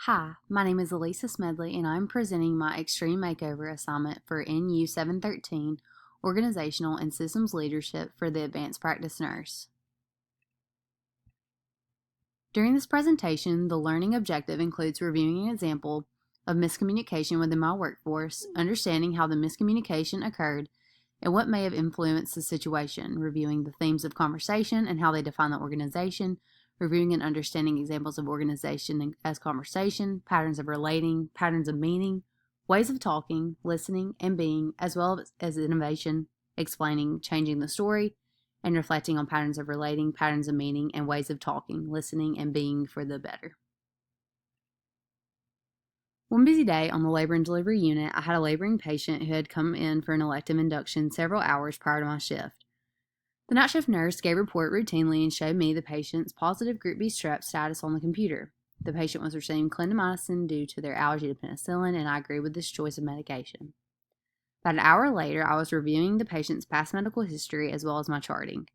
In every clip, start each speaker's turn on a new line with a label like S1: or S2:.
S1: Hi, my name is Allysa Smedley, and I'm presenting my Extreme Makeover assignment for NU 713 Organizational and Systems Leadership for the Advanced Practice Nurse. During this presentation, the learning objective includes reviewing an example of miscommunication within my workforce, understanding how the miscommunication occurred, and what may have influenced the situation, reviewing the themes of conversation and how they define the organization, reviewing and understanding examples of organization as conversation, patterns of relating, patterns of meaning, ways of talking, listening, and being, as well as innovation, explaining, changing the story, and reflecting on patterns of relating, patterns of meaning, and ways of talking, listening, and being for the better. One busy day on the labor and delivery unit, I had a laboring patient who had come in for an elective induction several hours prior to my shift. The night shift nurse gave a report routinely and showed me the patient's positive Group B strep status on the computer. The patient was receiving clindamycin due to their allergy to penicillin, and I agreed with this choice of medication. About an hour later, I was reviewing the patient's past medical history as well as my charting.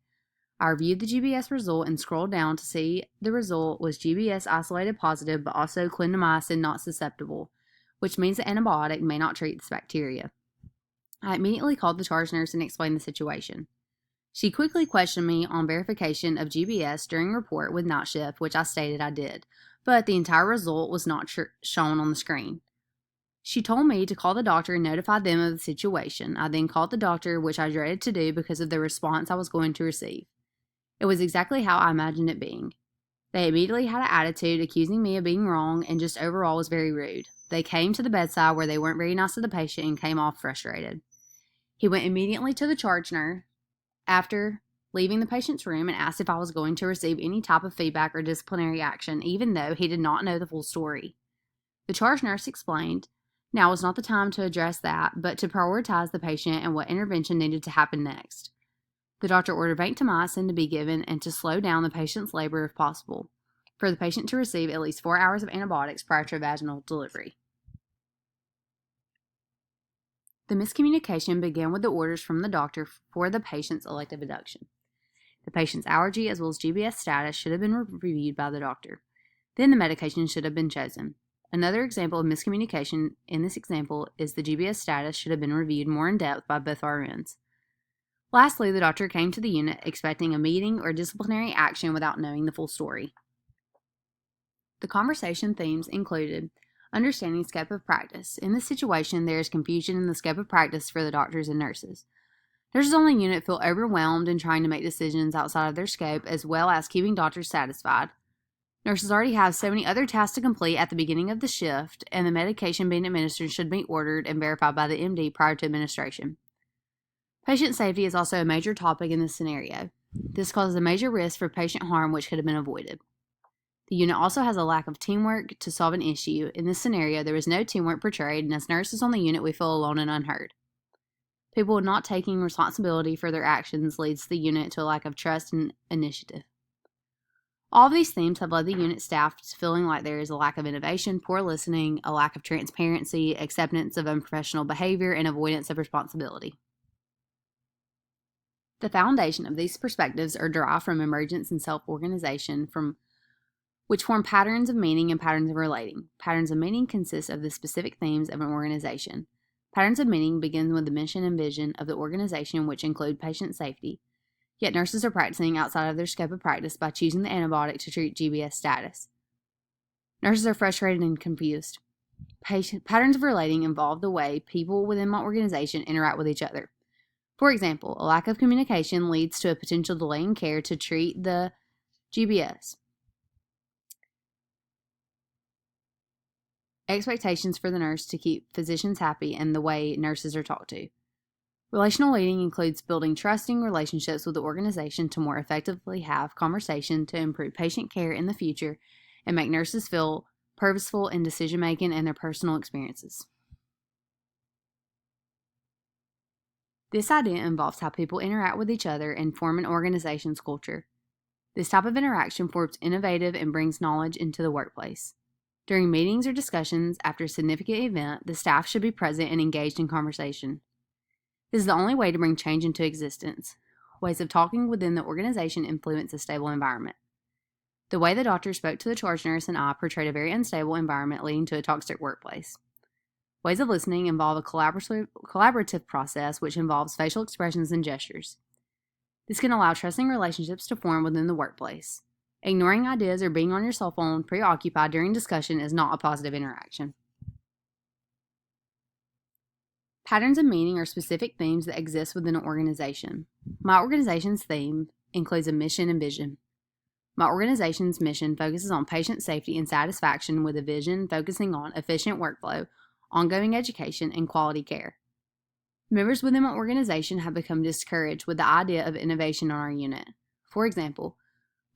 S1: I reviewed the GBS result and scrolled down to see the result was GBS isolated positive but also clindamycin not susceptible, which means the antibiotic may not treat this bacteria. I immediately called the charge nurse and explained the situation. She quickly questioned me on verification of GBS during report with night shift, which I stated I did, but the entire result was not shown on the screen. She told me to call the doctor and notify them of the situation. I then called the doctor, which I dreaded to do because of the response I was going to receive. It was exactly how I imagined it being. They immediately had an attitude, accusing me of being wrong, and just overall was very rude. They came to the bedside where they weren't very nice to the patient and came off frustrated. He went immediately to the charge nurse after leaving the patient's room and asked if I was going to receive any type of feedback or disciplinary action, even though he did not know the full story. The charge nurse explained, now was not the time to address that, but to prioritize the patient and what intervention needed to happen next. The doctor ordered vancomycin to be given and to slow down the patient's labor if possible, for the patient to receive at least 4 hours of antibiotics prior to vaginal delivery. The miscommunication began with the orders from the doctor for the patient's elective induction. The patient's allergy as well as GBS status should have been reviewed by the doctor. Then the medication should have been chosen. Another example of miscommunication in this example is the GBS status should have been reviewed more in depth by both RNs. Lastly, the doctor came to the unit expecting a meeting or disciplinary action without knowing the full story. The conversation themes included understanding scope of practice. In this situation, there is confusion in the scope of practice for the doctors and nurses. Nurses on the unit feel overwhelmed in trying to make decisions outside of their scope, as well as keeping doctors satisfied. Nurses already have so many other tasks to complete at the beginning of the shift, and the medication being administered should be ordered and verified by the MD prior to administration. Patient safety is also a major topic in this scenario. This causes a major risk for patient harm which could have been avoided. The unit also has a lack of teamwork to solve an issue. In this scenario, there is no teamwork portrayed, and as nurses on the unit, we feel alone and unheard. People not taking responsibility for their actions leads the unit to a lack of trust and initiative. All of these themes have led the unit staff to feeling like there is a lack of innovation, poor listening, a lack of transparency, acceptance of unprofessional behavior, and avoidance of responsibility. The foundation of these perspectives are derived from emergence and self-organization, which form patterns of meaning and patterns of relating. Patterns of meaning consist of the specific themes of an organization. Patterns of meaning begin with the mission and vision of the organization, which include patient safety. Yet nurses are practicing outside of their scope of practice by choosing the antibiotic to treat GBS status. Nurses are frustrated and confused. Patterns of relating involve the way people within my organization interact with each other. For example, a lack of communication leads to a potential delay in care to treat the GBS. Expectations for the nurse to keep physicians happy and the way nurses are talked to. Relational leading includes building trusting relationships with the organization to more effectively have conversation to improve patient care in the future and make nurses feel purposeful in decision-making and their personal experiences. This idea involves how people interact with each other and form an organization's culture. This type of interaction forms innovative and brings knowledge into the workplace. During meetings or discussions after a significant event, the staff should be present and engaged in conversation. This is the only way to bring change into existence. Ways of talking within the organization influence a stable environment. The way the doctor spoke to the charge nurse and I portrayed a very unstable environment leading to a toxic workplace. Ways of listening involve a collaborative process which involves facial expressions and gestures. This can allow trusting relationships to form within the workplace. Ignoring ideas or being on your cell phone preoccupied during discussion is not a positive interaction. Patterns of meaning are specific themes that exist within an organization. My organization's theme includes a mission and vision. My organization's mission focuses on patient safety and satisfaction with a vision focusing on efficient workflow, ongoing education, and quality care. Members within my organization have become discouraged with the idea of innovation on our unit. For example,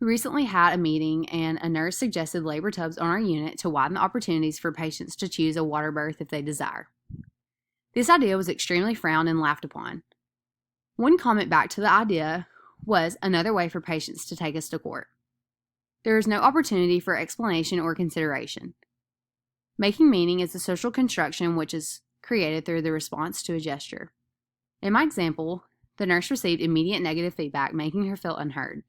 S1: we recently had a meeting and a nurse suggested labor tubs on our unit to widen the opportunities for patients to choose a water birth if they desire. This idea was extremely frowned and laughed upon. One comment back to the idea was another way for patients to take us to court. There is no opportunity for explanation or consideration. Making meaning is a social construction which is created through the response to a gesture. In my example, the nurse received immediate negative feedback, making her feel unheard.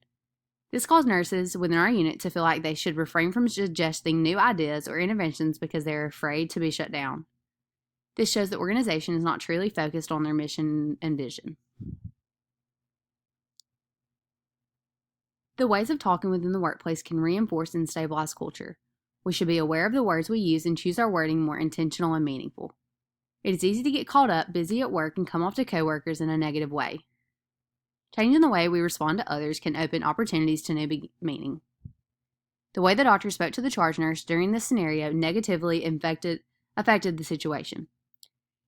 S1: This caused nurses within our unit to feel like they should refrain from suggesting new ideas or interventions because they are afraid to be shut down. This shows the organization is not truly focused on their mission and vision. The ways of talking within the workplace can reinforce and stabilize culture. We should be aware of the words we use and choose our wording more intentional and meaningful. It is easy to get caught up, busy at work, and come off to coworkers in a negative way. Changing the way we respond to others can open opportunities to new meaning. The way the doctor spoke to the charge nurse during this scenario negatively affected the situation.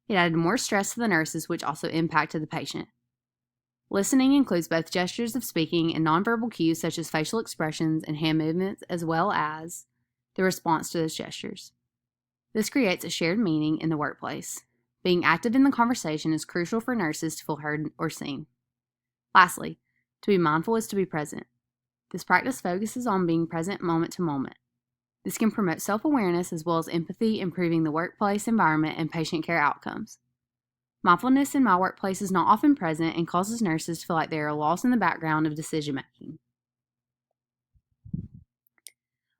S1: It added more stress to the nurses, which also impacted the patient. Listening includes both gestures of speaking and nonverbal cues such as facial expressions and hand movements, as well as the response to those gestures. This creates a shared meaning in the workplace. Being active in the conversation is crucial for nurses to feel heard or seen. Lastly, to be mindful is to be present. This practice focuses on being present moment to moment. This can promote self-awareness as well as empathy, improving the workplace environment and patient care outcomes. Mindfulness in my workplace is not often present and causes nurses to feel like they are lost in the background of decision-making.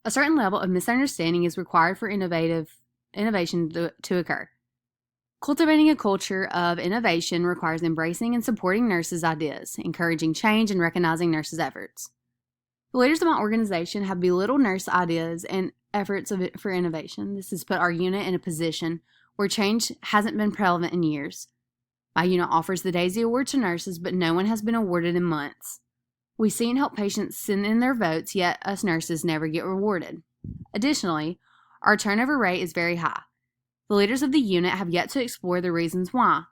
S1: A certain level of misunderstanding is required for innovation to occur. Cultivating a culture of innovation requires embracing and supporting nurses' ideas, encouraging change, and recognizing nurses' efforts. The leaders of my organization have belittled nurse ideas and efforts for innovation. This has put our unit in a position where change hasn't been prevalent in years. My unit offers the Daisy Award to nurses, but no one has been awarded in months. We see and help patients send in their votes, yet us nurses never get rewarded. Additionally, our turnover rate is very high. The leaders of the unit have yet to explore the reasons why.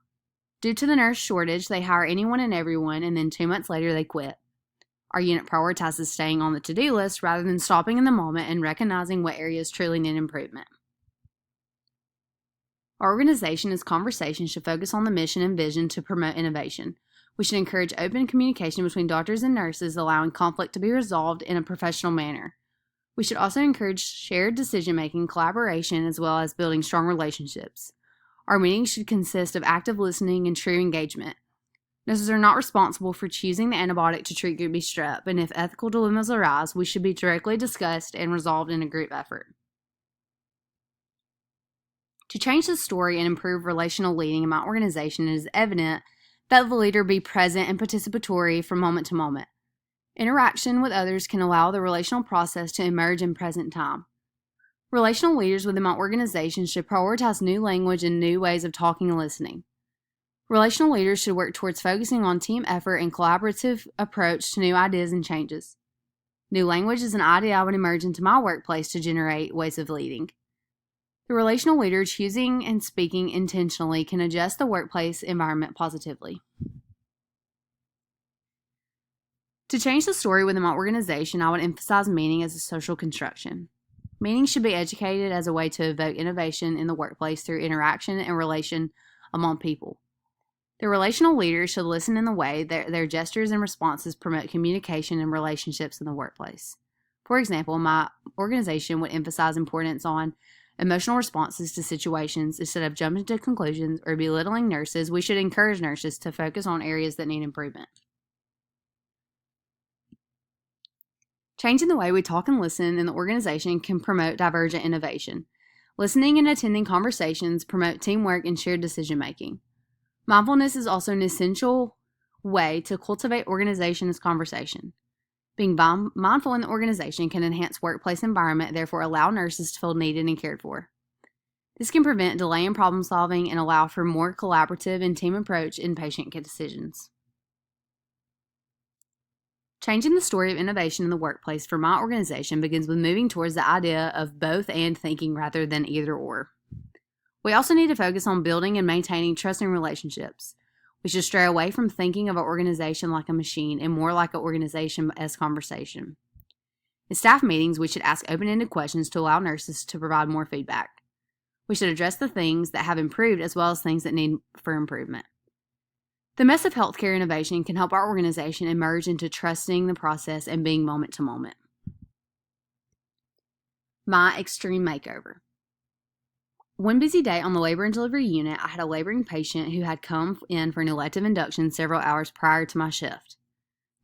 S1: Due to the nurse shortage, they hire anyone and everyone, and then 2 months later they quit. Our unit prioritizes staying on the to-do list rather than stopping in the moment and recognizing what areas truly need improvement. Our organization's conversation should focus on the mission and vision to promote innovation. We should encourage open communication between doctors and nurses, allowing conflict to be resolved in a professional manner. We should also encourage shared decision-making, collaboration, as well as building strong relationships. Our meetings should consist of active listening and true engagement. Nurses are not responsible for choosing the antibiotic to treat group B strep, and if ethical dilemmas arise, we should be directly discussed and resolved in a group effort. To change the story and improve relational leading in my organization, it is evident that the leader be present and participatory from moment to moment. Interaction with others can allow the relational process to emerge in present time. Relational leaders within my organization should prioritize new language and new ways of talking and listening. Relational leaders should work towards focusing on team effort and collaborative approach to new ideas and changes. New language is an idea I would emerge into my workplace to generate ways of leading. The relational leader choosing and speaking intentionally can adjust the workplace environment positively. To change the story within my organization, I would emphasize meaning as a social construction. Meaning should be educated as a way to evoke innovation in the workplace through interaction and relation among people. The relational leaders should listen in the way that their gestures and responses promote communication and relationships in the workplace. For example, my organization would emphasize importance on emotional responses to situations. Instead of jumping to conclusions or belittling nurses, we should encourage nurses to focus on areas that need improvement. Changing the way we talk and listen in the organization can promote divergent innovation. Listening and attending conversations promote teamwork and shared decision-making. Mindfulness is also an essential way to cultivate organization as conversation. Being mindful in the organization can enhance workplace environment, therefore allow nurses to feel needed and cared for. This can prevent delay in problem solving and allow for more collaborative and team approach in patient decisions. Changing the story of innovation in the workplace for my organization begins with moving towards the idea of both and thinking rather than either or. We also need to focus on building and maintaining trusting relationships. We should stray away from thinking of our organization like a machine and more like an organization as conversation. In staff meetings, we should ask open-ended questions to allow nurses to provide more feedback. We should address the things that have improved as well as things that need for improvement. The mess of healthcare innovation can help our organization emerge into trusting the process and being moment to moment. My extreme makeover. One busy day on the labor and delivery unit, I had a laboring patient who had come in for an elective induction several hours prior to my shift.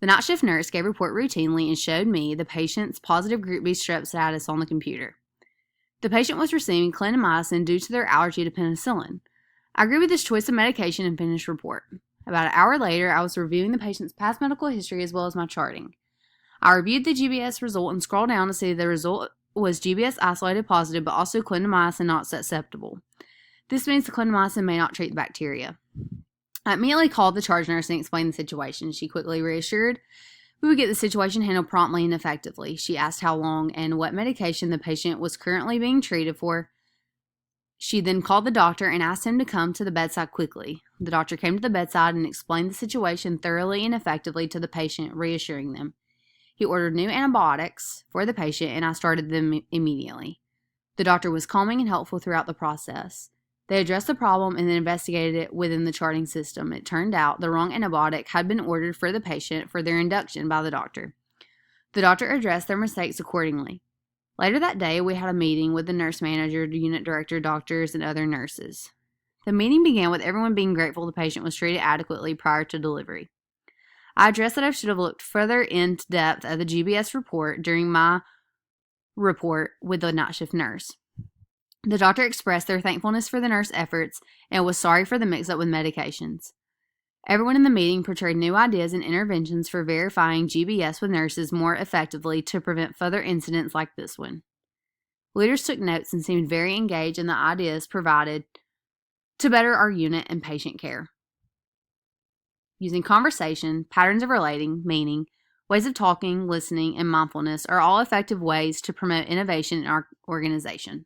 S1: The night shift nurse gave a report routinely and showed me the patient's positive group B strep status on the computer. The patient was receiving clindamycin due to their allergy to penicillin. I agreed with this choice of medication and finished report. About an hour later, I was reviewing the patient's past medical history as well as my charting. I reviewed the GBS result and scrolled down to see the result was GBS isolated positive, but also clindamycin not susceptible. This means the clindamycin may not treat the bacteria. I immediately called the charge nurse and explained the situation. She quickly reassured we would get the situation handled promptly and effectively. She asked how long and what medication the patient was currently being treated for. She then called the doctor and asked him to come to the bedside quickly. The doctor came to the bedside and explained the situation thoroughly and effectively to the patient, reassuring them. He ordered new antibiotics for the patient, and I started them immediately. The doctor was calming and helpful throughout the process. They addressed the problem and then investigated it within the charting system. It turned out the wrong antibiotic had been ordered for the patient for their induction by the doctor. The doctor addressed their mistakes accordingly. Later that day, we had a meeting with the nurse manager, the unit director, doctors, and other nurses. The meeting began with everyone being grateful the patient was treated adequately prior to delivery. I addressed that I should have looked further into depth at the GBS report during my report with the night shift nurse. The doctor expressed their thankfulness for the nurse efforts and was sorry for the mix-up with medications. Everyone in the meeting portrayed new ideas and interventions for verifying GBS with nurses more effectively to prevent further incidents like this one. Leaders took notes and seemed very engaged in the ideas provided to better our unit and patient care. Using conversation, patterns of relating, meaning, ways of talking, listening, and mindfulness are all effective ways to promote innovation in our organization.